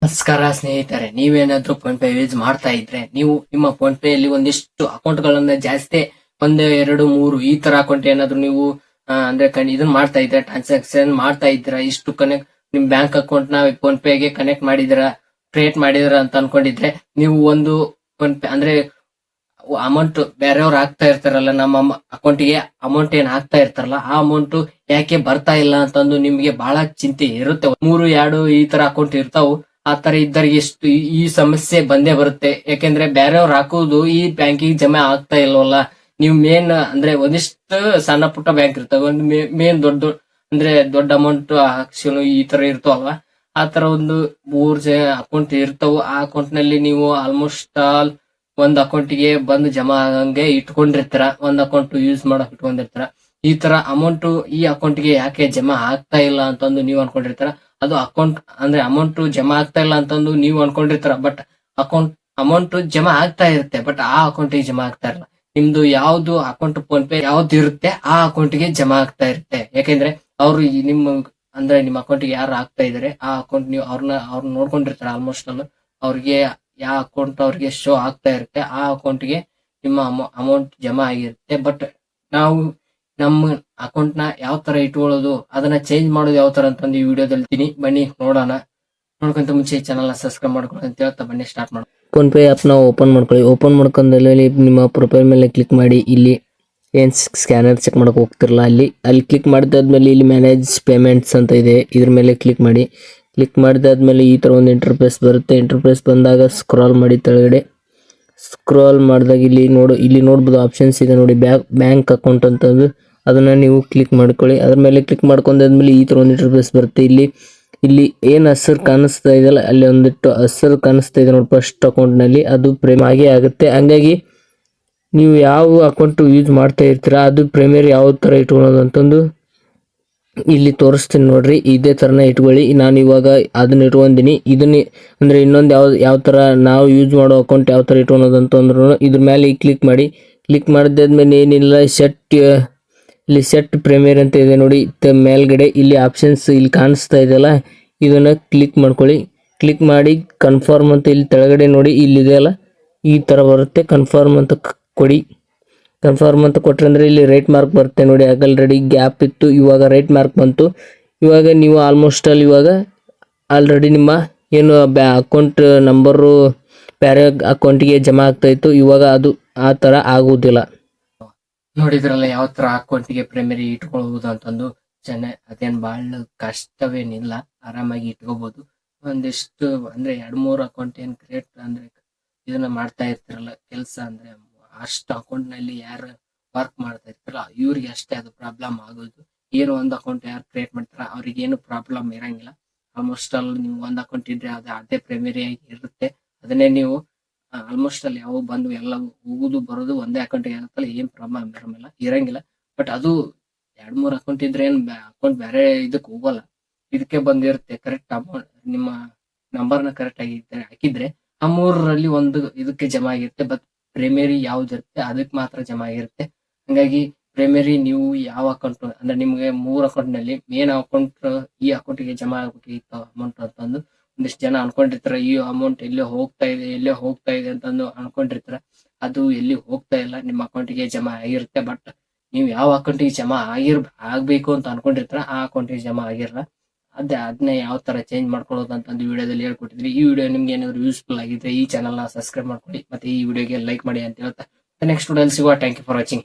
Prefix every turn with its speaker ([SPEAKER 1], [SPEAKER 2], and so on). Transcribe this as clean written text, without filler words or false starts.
[SPEAKER 1] ನಮಸ್ಕಾರ ಸ್ನೇಹಿತರೆ, ನೀವೇನಾದ್ರೂ ಫೋನ್ ಪೇ ಯೂಸ್ ಮಾಡ್ತಾ ಇದ್ರೆ ನೀವು ನಿಮ್ಮ ಫೋನ್ ಪೇ ಅಲ್ಲಿ ಒಂದಿಷ್ಟು ಅಕೌಂಟ್ ಗಳನ್ನ ಜಾಸ್ತಿ ಒಂದು ಎರಡು ಮೂರು ಈ ತರ ಅಕೌಂಟ್ ಏನಾದ್ರು ನೀವು ಅಂದ್ರೆ ಇದನ್ನ ಮಾಡ್ತಾ ಇದ್ರೆ ಟ್ರಾನ್ಸಾಕ್ಷನ್ ಮಾಡ್ತಾ ಇದ್ದೀರಾ, ಇಷ್ಟು ಕನೆಕ್ಟ್ ನಿಮ್ ಬ್ಯಾಂಕ್ ಅಕೌಂಟ್ ನ ಫೋನ್ ಪೇಗೆ ಕನೆಕ್ಟ್ ಮಾಡಿದಿರಾ, ಕ್ರಿಯೇಟ್ ಮಾಡಿದಿರಾ ಅಂತ ಅನ್ಕೊಂಡಿದ್ರೆ ನೀವು ಒಂದು ಫೋನ್ ಪೇ ಅಂದ್ರೆ ಅಮೌಂಟ್ ಬೇರೆಯವ್ರು ಹಾಕ್ತಾ ಇರ್ತಾರಲ್ಲ, ನಮ್ಮ ಅಕೌಂಟಿಗೆ ಅಮೌಂಟ್ ಏನ್ ಹಾಕ್ತಾ ಇರ್ತಾರಲ್ಲ ಆ ಅಮೌಂಟ್ ಯಾಕೆ ಬರ್ತಾ ಇಲ್ಲ ಅಂತಂದು ನಿಮ್ಗೆ ಬಹಳ ಚಿಂತೆ ಇರುತ್ತೆ. 3-2 ಈ ತರ ಅಕೌಂಟ್ ಇರ್ತಾವು. ಆ ತರ ಇದ್ದರಿಗೆ ಎಷ್ಟು ಈ ಸಮಸ್ಯೆ ಬಂದೇ ಬರುತ್ತೆ. ಯಾಕೆಂದ್ರೆ ಬೇರೆಯವ್ರು ಹಾಕುವುದು ಈ ಬ್ಯಾಂಕಿಗೆ ಜಮಾ ಆಗ್ತಾ ಇಲ್ವಲ್ಲ. ನೀವು ಮೇನ್ ಅಂದ್ರೆ ಒಂದಿಷ್ಟು ಸಣ್ಣ ಪುಟ್ಟ ಬ್ಯಾಂಕ್ ಇರ್ತವೆ, ಒಂದು ಮೇನ್ ದೊಡ್ಡ ಅಂದ್ರೆ ದೊಡ್ಡ ಅಮೌಂಟ್ ಹಾಕ್ಸಿನು ಈ ತರ ಇರ್ತಾವಲ್ವಾ, ಆ ತರ ಒಂದು 3 ಅಕೌಂಟ್ ಇರ್ತಾವ. ಆ ಅಕೌಂಟ್ ನಲ್ಲಿ ನೀವು ಆಲ್ಮೋಸ್ಟ್ ಆಲ್ ಒಂದ್ ಅಕೌಂಟಿಗೆ ಬಂದು ಜಮಾ ಆಗಂಗೆ ಇಟ್ಕೊಂಡಿರ್ತಾರ, ಒಂದ್ ಅಕೌಂಟ್ ಯೂಸ್ ಮಾಡಕ್ ಇಟ್ಕೊಂಡಿರ್ತಾರ. ಈ ತರ ಅಮೌಂಟ್ ಈ ಅಕೌಂಟ್ಗೆ ಯಾಕೆ ಜಮಾ ಆಗ್ತಾ ಇಲ್ಲ ಅಂತಂದು ನೀವು ಅನ್ಕೊಂಡಿರ್ತಾರ. ಅದು ಅಕೌಂಟ್ ಅಂದ್ರೆ ಅಮೌಂಟ್ ಜಮಾ ಆಗ್ತಾ ಇಲ್ಲ ಅಂತಂದು ನೀವು ಅನ್ಕೊಂಡಿರ್ತಾರ, ಬಟ್ ಅಮೌಂಟ್ ಜಮಾ ಆಗ್ತಾ ಇರುತ್ತೆ, ಬಟ್ ಆ ಅಕೌಂಟಿಗೆ ಜಮಾ ಆಗ್ತಾ ಇರಲ್ಲ. ನಿಮ್ದು ಯಾವ್ದು ಅಕೌಂಟ್ ಫೋನ್ ಪೇ ಯಾವ್ದು ಇರುತ್ತೆ ಆ ಅಕೌಂಟ್ಗೆ ಜಮಾ ಆಗ್ತಾ ಇರುತ್ತೆ. ಯಾಕೆಂದ್ರೆ ಅವ್ರು ನಿಮ್ಮ ಅಂದ್ರೆ ನಿಮ್ಮ ಅಕೌಂಟ್ಗೆ ಯಾರು ಆಗ್ತಾ ಇದಾರೆ ಆ ಅಕೌಂಟ್ ನೀವು ಅವ್ರನ್ನ ನೋಡ್ಕೊಂಡಿರ್ತಾರೆ. ಆಲ್ಮೋಸ್ಟ್ ಅಲ್ಲ ಅವ್ರಿಗೆ ಯಾವ ಅಕೌಂಟ್ ಅವ್ರಿಗೆ ಶೋ ಆಗ್ತಾ ಇರುತ್ತೆ ಆ ಅಕೌಂಟ್ಗೆ ನಿಮ್ಮ ಅಮೌಂಟ್ ಜಮಾ ಆಗಿರುತ್ತೆ. ಬಟ್ ನಾವು ನಮ್ಮ ಅಕೌಂಟ್ ನ ಯಾವ ತರ ಇಟ್ಕೊಳ್ಳೋದು, ಅದನ್ನ ಚೇಂಜ್ ಮಾಡೋದು ಯಾವ ತರ ಅಂತಂದು ಈ ವಿಡಿಯೋದಲ್ಲಿ ಬನ್ನಿ ನೋಡೋಣ. ನೋಡ್ಕೊಂತ ಮುಂಚೆ ಚಾನಲ್ ನ ಸಬ್ಸ್ಕ್ರೈಬ್ ಮಾಡ್ಕೊಳ್ಳಿ ಅಂತ ಹೇಳ್ತಾ ಬನ್ನಿ ಸ್ಟಾರ್ಟ್ ಮಾಡೋಣ.
[SPEAKER 2] ಫೋನ್ ಪೇ ಆ್ಯಪ್ ನಾವು ಓಪನ್ ಮಾಡ್ಕೊಳ್ಳಿ. ಓಪನ್ ಮಾಡ್ಕೊಂಡಲ್ಲಿ ನಿಮ್ಮ ಪ್ರೊಫೈಲ್ ಮೇಲೆ ಕ್ಲಿಕ್ ಮಾಡಿ, ಇಲ್ಲಿ ಏನು ಸ್ಕ್ಯಾನರ್ ಚೆಕ್ ಮಾಡಕ್ಕೆ ಹೋಗ್ತಿರಲ್ಲ ಅಲ್ಲಿ ಕ್ಲಿಕ್ ಮಾಡಿದಾದ್ಮೇಲೆ ಇಲ್ಲಿ ಮ್ಯಾನೇಜ್ ಪೇಮೆಂಟ್ಸ್ ಅಂತ ಇದೆ, ಇದ್ರ ಮೇಲೆ ಕ್ಲಿಕ್ ಮಾಡಿ. ಕ್ಲಿಕ್ ಮಾಡಿದಾದ್ಮೇಲೆ ಈ ಥರ ಒಂದು ಇಂಟರ್ಫೇಸ್ ಬರುತ್ತೆ. ಇಂಟರ್ಫೇಸ್ ಬಂದಾಗ ಸ್ಕ್ರಾಲ್ ಮಾಡಿ ತೆಳಗಡೆ. ಸ್ಕ್ರಾಲ್ ಮಾಡಿದಾಗ ಇಲ್ಲಿ ನೋಡ್ಬೋದು ಆಪ್ಷನ್ಸ್ ಇದೆ ನೋಡಿ, ಬ್ಯಾಂಕ್ ಅಕೌಂಟ್ ಅಂತಂದು ಅದನ್ನು ನೀವು ಕ್ಲಿಕ್ ಮಾಡ್ಕೊಳ್ಳಿ. ಅದ್ರ ಮೇಲೆ ಕ್ಲಿಕ್ ಮಾಡ್ಕೊಂಡಾದ್ಮೇಲೆ ಈ ಥರ ಒಂದು ಇಂಟರ್ಫೇಸ್ ಬರುತ್ತೆ. ಇಲ್ಲಿ ಏನು ಹಸಿರು ಕಾಣಿಸ್ತಾ ಇದೆಯಲ್ಲ ಅಲ್ಲಿ ಒಂದಿಟ್ಟು ಹಸಿರು ಕಾಣಿಸ್ತಾ ಇದೆ ನೋಡಿ, ಫಸ್ಟ್ ಅಕೌಂಟ್ನಲ್ಲಿ ಅದು ಪ್ರೇಮ್ ಆಗೇ ಆಗುತ್ತೆ. ಹಂಗಾಗಿ ನೀವು ಯಾವ ಅಕೌಂಟ್ ಯೂಸ್ ಮಾಡ್ತಾ ಇರ್ತೀರಾ ಅದು ಪ್ರೀಮಿಯರ್ ಯಾವ ಥರ ಇಟ್ಕೊಳ್ಳೋದು ಅಂತಂದು ಇಲ್ಲಿ ತೋರಿಸ್ತೀನಿ ನೋಡ್ರಿ. ಇದೇ ಥರನೇ ಇಟ್ಕೊಳ್ಳಿ. ನಾನು ಇವಾಗ ಅದನ್ನ ಇಟ್ಕೊಂಡಿನಿ. ಇದನ್ನ ಅಂದರೆ ಇನ್ನೊಂದು ಯಾವ ಥರ ನಾವು ಯೂಸ್ ಮಾಡೋ ಅಕೌಂಟ್ ಯಾವ ಥರ ಇಟ್ಕೊಳೋದು ಅಂತಂದ್ರೂ ಇದ್ರ ಮೇಲೆ ಕ್ಲಿಕ್ ಮಾಡಿ. ಕ್ಲಿಕ್ ಮಾಡಿದಾದ್ಮೇಲೆ ಏನಿಲ್ಲ ಇಲ್ಲಿ ಸೆಟ್ ಪ್ರೀಮಿಯರ್ ಅಂತ ಇದೆ ನೋಡಿ ಮೇಲ್ಗಡೆ. ಇಲ್ಲಿ ಆಪ್ಷನ್ಸ್ ಇಲ್ಲಿ ಕಾಣಿಸ್ತಾ ಇದೆಯಲ್ಲ ಇದನ್ನು ಕ್ಲಿಕ್ ಮಾಡ್ಕೊಳ್ಳಿ. ಕ್ಲಿಕ್ ಮಾಡಿ ಕನ್ಫರ್ಮ್ ಅಂತ ಇಲ್ಲಿ ತೆಳಗಡೆ ನೋಡಿ ಇಲ್ಲಿದೆಯಲ್ಲ ಈ ಥರ ಬರುತ್ತೆ. ಕನ್ಫರ್ಮ್ ಅಂತ ಕೊಡಿ. ಕನ್ಫರ್ಮ್ ಅಂತ ಕೊಟ್ಟರೆ ಅಂದರೆ ಇಲ್ಲಿ ರೈಟ್ ಮಾರ್ಕ್ ಬರುತ್ತೆ ನೋಡಿ, ಆಲ್ರೆಡಿ ಗ್ಯಾಪ್ ಇತ್ತು, ಇವಾಗ ರೈಟ್ ಮಾರ್ಕ್ ಬಂತು. ಇವಾಗ ನೀವು ಆಲ್ಮೋಸ್ಟ್ ಇವಾಗ ಆಲ್ರೆಡಿ ನಿಮ್ಮ ಏನು ಅಕೌಂಟ್ ನಂಬರು ಬೇರೆ ಅಕೌಂಟಿಗೆ ಜಮಾ ಆಗ್ತಾ ಇತ್ತು, ಇವಾಗ ಅದು ಆ ಥರ ಆಗುವುದಿಲ್ಲ.
[SPEAKER 1] ನೋಡಿದ್ರಲ್ಲ ಯಾವ ತರ ಅಕೌಂಟಿಗೆ ಪ್ರೈಮರಿ ಇಟ್ಕೊಳ್ಳುವುದು ಅಂತಂದು. ಅದೇನ್ ಬಹಳ ಕಷ್ಟವೇನಿಲ್ಲ, ಆರಾಮಾಗಿ ಇಟ್ಕೋಬಹುದು. ಒಂದಿಷ್ಟು ಅಂದ್ರೆ 2-3 ಅಕೌಂಟ್ ಏನ್ ಕ್ರಿಯೇಟ್ ಅಂದ್ರೆ ಇದನ್ನ ಮಾಡ್ತಾ ಇರ್ತಿರಲ್ಲ ಕೆಲಸ, ಅಂದ್ರೆ ಅಷ್ಟು ಅಕೌಂಟ್ ನಲ್ಲಿ ಯಾರು ವರ್ಕ್ ಮಾಡ್ತಾ ಇರ್ತಾರಲ್ಲ ಇವ್ರಿಗೆ ಅಷ್ಟೇ ಅದು ಪ್ರಾಬ್ಲಮ್ ಆಗೋದು. ಏನು ಒಂದು ಅಕೌಂಟ್ ಯಾರು ಕ್ರಿಯೇಟ್ ಮಾಡ್ತಾರ ಅವ್ರಿಗೆ ಏನು ಪ್ರಾಬ್ಲಮ್ ಇರಂಗಿಲ್ಲ. ಆಲ್ಮೋಸ್ಟ್ ಅಲ್ಲಿ ನೀವು ಒಂದ್ ಅಕೌಂಟ್ ಇದ್ರೆ ಅದೇ ಪ್ರೈಮರಿ ಆಗಿ ಇರುತ್ತೆ. ಅದನ್ನೇ ನೀವು ಆಲ್ಮೋಸ್ಟ್ ಅಲ್ಲಿ ಯಾವ ಬಂದು ಎಲ್ಲ ಹೋಗುದು ಬರೋದು ಒಂದೇ ಅಕೌಂಟ್ ಇರುತ್ತಲ್ಲ, ಏನ್ ಪ್ರಾಬ್ಲಮ್ ಇರಂಗಿಲ್ಲ. ಬಟ್ ಅದು 2-3 ಅಕೌಂಟ್ ಇದ್ರೆ ಏನ್ ಅಕೌಂಟ್ ಬೇರೆ ಇದಕ್ಕೆ ಹೋಗಲ್ಲ, ಇದಕ್ಕೆ ಬಂದಿರುತ್ತೆ. ಕರೆಕ್ಟ್ ಅಮೌಂಟ್ ನಿಮ್ಮ ನಂಬರ್ನ ಕರೆಕ್ಟ್ ಆಗಿ ಹಾಕಿದ್ರೆ ಆ 3ರಲ್ಲಿ ಒಂದು ಇದಕ್ಕೆ ಜಮಾ ಆಗಿರುತ್ತೆ. ಬಟ್ ಪ್ರೈಮರಿ ಯಾವ್ದು ಇರುತ್ತೆ ಅದಕ್ಕೆ ಮಾತ್ರ ಜಮಾ ಆಗಿರುತ್ತೆ. ಹಂಗಾಗಿ ಪ್ರೈಮರಿ ನೀವು ಯಾವ ಅಕೌಂಟ್ ಅಂದ್ರೆ ನಿಮ್ಗೆ 3 ಅಕೌಂಟ್ ನಲ್ಲಿ ಮೇನ್ ಅಕೌಂಟ್ ಈ ಅಕೌಂಟಿಗೆ ಜಮಾ ಆಗ್ಬೇಕಿತ್ತು ಅಮೌಂಟ್ ಅಂತಂದು ಒಂದಿಷ್ಟು ಜನ ಅನ್ಕೊಂಡಿರ್ತಾರೆ. ಈ ಅಮೌಂಟ್ ಎಲ್ಲೇ ಹೋಗ್ತಾ ಇದೆ ಅಂತಂದು ಅನ್ಕೊಂಡಿರ್ತಾರೆ. ಅದು ಎಲ್ಲಿ ಹೋಗ್ತಾ ಇಲ್ಲ, ನಿಮ್ಮ ಅಕೌಂಟಿಗೆ ಜಮಾ ಆಗಿರುತ್ತೆ. ಬಟ್ ನೀವು ಯಾವ ಅಕೌಂಟಿಗೆ ಜಮಾ ಆಗ್ಬೇಕು ಅಂತ ಅನ್ಕೊಂಡಿರ್ತಾರ ಆ ಅಕೌಂಟಿಗೆ ಜಮಾ ಆಗಿರಲ್ಲ. ಅದನ್ನ ಯಾವ ತರ ಚೇಂಜ್ ಮಾಡ್ಕೊಳ್ಳೋದು ಅಂತಂದು ವಿಡಿಯೋದಲ್ಲಿ ಹೇಳ್ಕೊಟ್ಟಿದ್ರಿ. ಈ ವಿಡಿಯೋ ನಿಮ್ಗೆ ಏನಾದ್ರು ಯೂಸ್ಫುಲ್ ಆಗಿದ್ರೆ ಈ ಚಾನಲ್ ನ ಸಬ್ಸ್ಕ್ರೈಬ್ ಮಾಡ್ಕೊಳ್ಳಿ, ಮತ್ತೆ ಈ ವಿಡಿಯೋಗೆ ಲೈಕ್ ಮಾಡಿ ಅಂತ ಹೇಳ್ತಾ ನೆಕ್ಸ್ಟ್ ವಿಡಿಯೋದಲ್ಲಿ ಸಿಗುವ. Thank you for watching.